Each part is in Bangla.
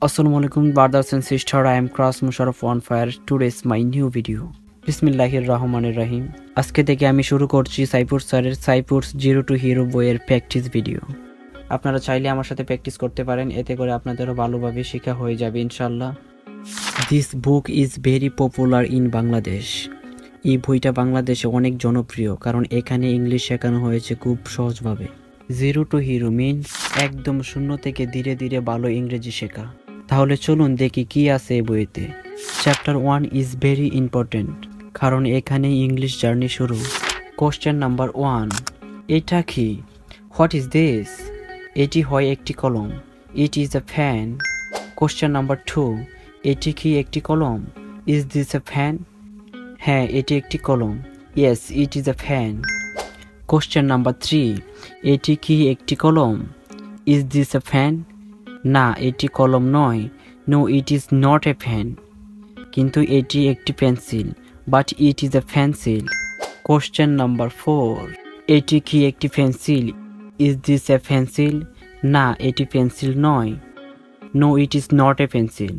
Assalamualaikum brothers and sisters, I am Cross Musharraf on fire. Today is my new video. বিসমিল্লাহির রহমানির রহিম। আজকে থেকে আমি শুরু করছি সাইফুর স্যারের সাইফুরস জিরো টু হিরো বইয়ের প্র্যাকটিস ভিডিও। আপনারা চাইলে আমার সাথে প্র্যাকটিস করতে পারেন, এতে করে আপনাদেরও ভালোভাবে শেখা হয়ে যাবে ইনশাল্লাহ। This book is very popular in Bangladesh. এই বইটা বাংলাদেশে অনেক জনপ্রিয়, কারণ এখানে ইংলিশ শেখানো হয়েছে খুব সহজভাবে। জিরো টু হিরো মিনস একদম শূন্য থেকে ধীরে ধীরে ভালো ইংরেজি শেখা। তাহলে চলুন দেখি কি আছে এই বইতে। চ্যাপ্টার 1 ইজ ভেরি ইম্পর্টেন্ট, কারণ এখানে ইংলিশ জার্নি শুরু। কোশ্চেন নাম্বার 1, এটা কি? What is this? এটি হয় একটি কলম। It is a fan. Question number 2, এটি কি একটি কলম? Is this a fan? হ্যাঁ, এটি একটি কলম। Yes, it is a fan. Question number 3, এটি কি একটি কলম? Is this a fan? না, এটি কলম নয়। No, it is not a fan. কিন্তু এটি একটি pencil. But it is a pencil. Question number 4, এটি কি একটি pencil? Is this a pencil? না, এটি পেন্সিল নয়। No, it is not a pencil.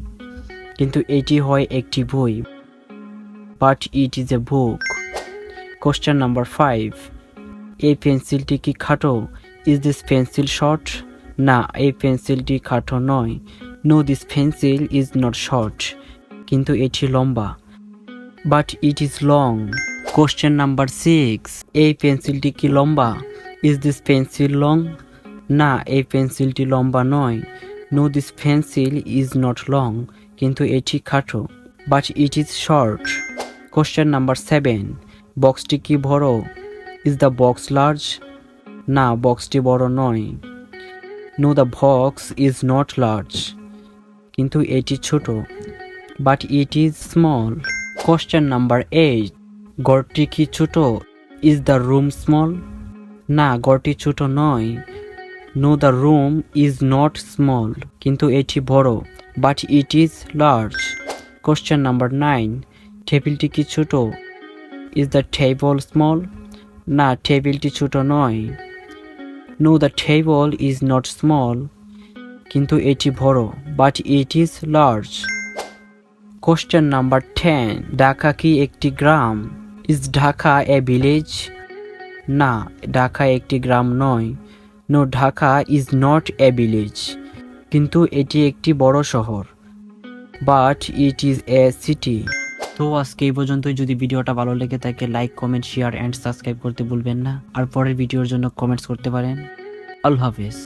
কিন্তু এটি হয় একটি বই। But it is a book. Question number 5, এই পেন্সিলটি কি খাটো? Is this pencil short? না, এই পেন্সিলটি খাটো নয়। No, this pencil is not short. কিন্তু এটি লম্বা। But it is long. Question number 6, এই পেন্সিলটি কি লম্বা? Is this pencil long? না, এই পেন্সিলটি লম্বা নয়। No, this pencil is not long. কিন্তু এটি খাটো। But it is short. Question number 7, বক্সটি কি বড়? Is the box large? না, বক্সটি বড় নয়। No, the box is not large. কিন্তু এটি ছোট। But it is small. Question number 8, ঘরটি কি ছোট? Is the room small? না, ঘরটি ছোট নয়। No, the room is not small. কিন্তু এটি বড়। But it is large. Question number 9, টেবিলটি কি ছোট? Is the table small? না, টেবিলটি ছোট নয়। No, the table is not small. কিন্তু এটি বড়। But it is large. Question number 10, Dhaka কি একটি গ্রাম? Is Dhaka a village? না, ঢাকা একটি গ্রাম নয়। No, Dhaka is not a village. কিন্তু এটি একটি বড় শহর। But it is a city. তো আজকে এই পর্যন্তই। যদি ভিডিওটা ভালো লেগে থাকে, like, comment, share and subscribe করতে ভুলবেন না। আর পরের ভিডিওর জন্য কমেন্টস করতে পারেন। আল্লাহ হাফেজ।